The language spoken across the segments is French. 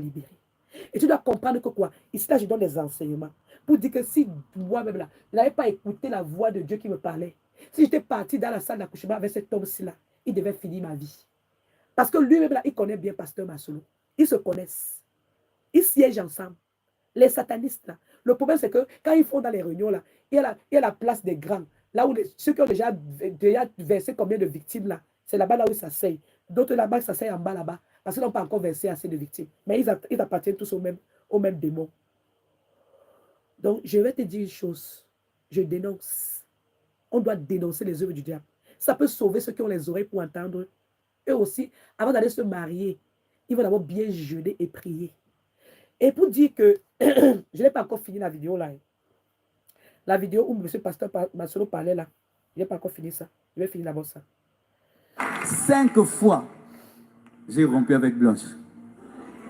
libérer. Et tu dois comprendre que quoi? Ici, là, je donne des enseignements pour dire que si moi-même, là, je n'avais pas écouté la voix de Dieu qui me parlait, si j'étais parti dans la salle d'accouchement avec cet homme-ci, là, il devait finir ma vie. Parce que lui-même, là, il connaît bien Pasteur Masolo. Ils se connaissent. Ils siègent ensemble. Les satanistes, là. Le problème, c'est que quand ils font dans les réunions, là, il y a la place des grands. Là où ceux qui ont déjà versé combien de victimes, là, c'est là-bas là où ils s'asseyent. D'autres là-bas, ils s'asseyent en bas là-bas. Parce qu'ils n'ont pas encore versé assez de victimes. Mais ils appartiennent tous au même démon. Donc, je vais te dire une chose. Je dénonce. On doit dénoncer les œuvres du diable. Ça peut sauver ceux qui ont les oreilles pour entendre. Eux aussi, avant d'aller se marier, ils vont d'abord bien jeûner et prier. Et pour dire que je n'ai pas encore fini la vidéo là. La vidéo où M. Pasteur Masolo parlait là, je n'ai pas encore fini ça. Je vais finir d'abord ça. 5 fois, j'ai rompu avec Blanche.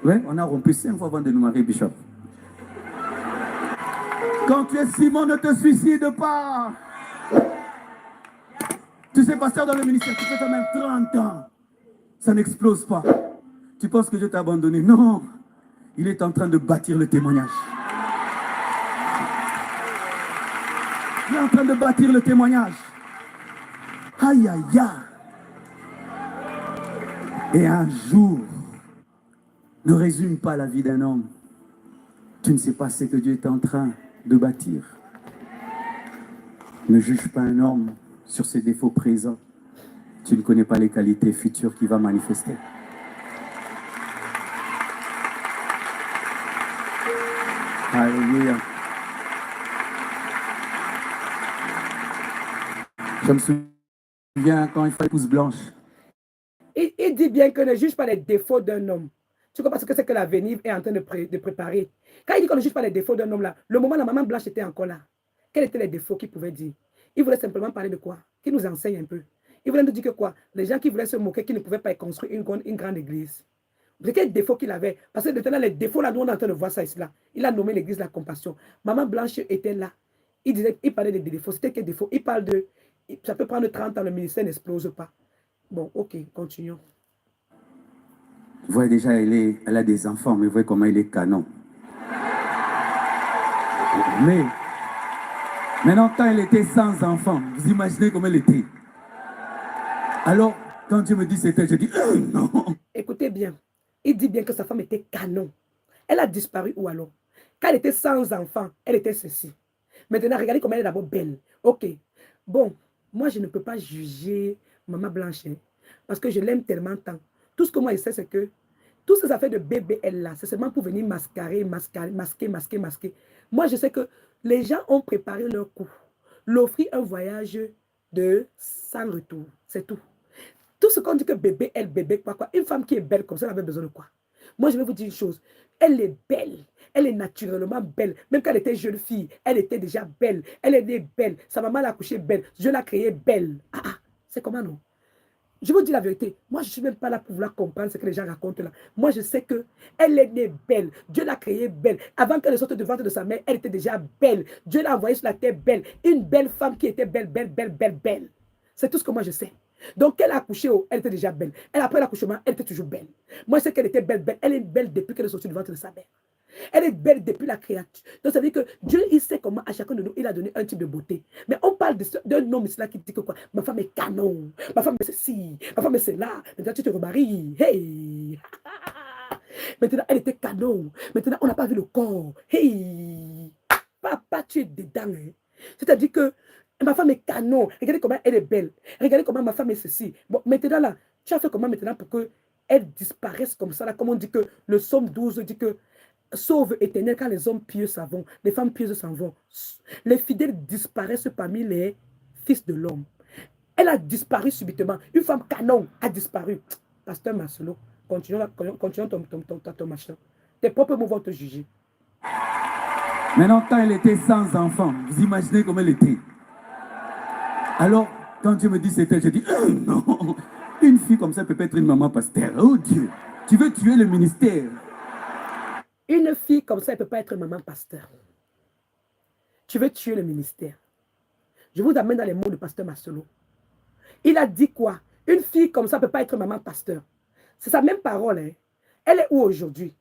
Oui, on a rompu 5 fois avant de nous marier, Bishop. Quand tu es Simon, ne te suicide pas. Tu sais, pasteur dans le ministère, tu fais ça même 30 ans. Ça n'explose pas. Tu penses que Dieu t'a abandonné? Non. Il est en train de bâtir le témoignage. Il est en train de bâtir le témoignage. Aïe, aïe, aïe. Et un jour, ne résume pas la vie d'un homme. Tu ne sais pas ce que Dieu est en train de bâtir. Ne juge pas un homme sur ses défauts présents. Tu ne connais pas les qualités futures qu'il va manifester. Alléluia. Je me souviens quand il fallait pouce blanche. Il dit bien que ne juge pas les défauts d'un homme. Tu comprends ce que c'est que l'avenir est en train de préparer. Quand il dit qu'on ne juge pas les défauts d'un homme là, le moment où la maman blanche était encore là, quels étaient les défauts qu'il pouvait dire? Il voulait simplement parler de quoi? Qu'il nous enseigne un peu. Il voulait nous dire que quoi? Les gens qui voulaient se moquer, qui ne pouvaient pas construire une grande église. Mais quel défaut qu'il avait? Parce que maintenant, les défauts là, nous on est en train de voir ça ici là. Il a nommé l'église la compassion. Maman blanche était là. Il parlait des défauts. C'était quel défaut? Il parle de. Ça peut prendre 30 ans, le ministère n'explose pas. Bon, ok, continuons. Vous voyez déjà, elle a des enfants, mais vous voyez comment il est canon. Mais, maintenant, quand elle était sans enfants, vous imaginez comment elle était. Alors, quand Dieu me dit c'était, je dis, non. Écoutez bien, il dit bien que sa femme était canon. Elle a disparu où alors? Quand elle était sans enfants, elle était ceci. Maintenant, regardez comment elle est d'abord belle. Ok, bon, moi je ne peux pas juger Maman Blanche, hein, parce que je l'aime tellement tant. Tout ce que moi je sais, c'est que toutes ces affaires de BBL là, c'est seulement pour venir masquer. Moi, je sais que les gens ont préparé leur coup. L'offrir un voyage de sans retour. C'est tout. Tout ce qu'on dit que bébé, quoi. Une femme qui est belle comme ça, elle avait besoin de quoi? Moi, je vais vous dire une chose. Elle est belle. Elle est naturellement belle. Même quand elle était jeune fille, elle était déjà belle. Elle est née belle. Sa maman l'a accouchée belle. Dieu l'a créée belle. C'est comment non? Je vous dis la vérité. Moi, je ne suis même pas là pour vouloir comprendre ce que les gens racontent là. Moi, je sais qu'elle est née belle. Dieu l'a créée belle. Avant qu'elle sorte de ventre de sa mère, elle était déjà belle. Dieu l'a envoyée sur la terre belle. Une belle femme qui était belle. C'est tout ce que moi je sais. Donc, elle a accouché, elle était déjà belle. Elle, après l'accouchement, elle était toujours belle. Moi, je sais qu'elle était belle. Elle est belle depuis qu'elle est sortie du ventre de sa mère. Elle est belle depuis la créature. Donc, ça veut dire que Dieu, il sait comment à chacun de nous, il a donné un type de beauté. Mais on parle d'un homme là qui dit que quoi? Ma femme est canon. Ma femme est ceci. Ma femme est cela. Maintenant, tu te remaries. Hey! Maintenant, elle était canon. Maintenant, on n'a pas vu le corps. Hey! Papa, tu es dedans. Hein? C'est-à-dire que ma femme est canon. Regardez comment elle est belle. Regardez comment ma femme est ceci. Bon, maintenant, là, tu as fait comment maintenant pour qu'elle disparaisse comme ça, là, comme on dit que le psaume 12 dit que sauve éternel quand les hommes pieux s'en vont, les femmes pieuses s'en vont. Les fidèles disparaissent parmi les fils de l'homme. Elle a disparu subitement. Une femme canon a disparu. Pasteur Masolo, continuons ton machin. Tes propres mots vont te juger. Maintenant, quand elle était sans enfant, vous imaginez comment elle était. Alors, quand Dieu me dit c'était, je dis, non. Une fille comme ça peut pas être une maman pasteur. Oh Dieu, tu veux tuer le ministère. Une fille comme ça, elle ne peut pas être maman pasteur. Tu veux tuer le ministère. Je vous amène dans les mots du pasteur Masolo. Il a dit quoi? Une fille comme ça ne peut pas être maman pasteur. C'est sa même parole. Hein? Elle est où aujourd'hui?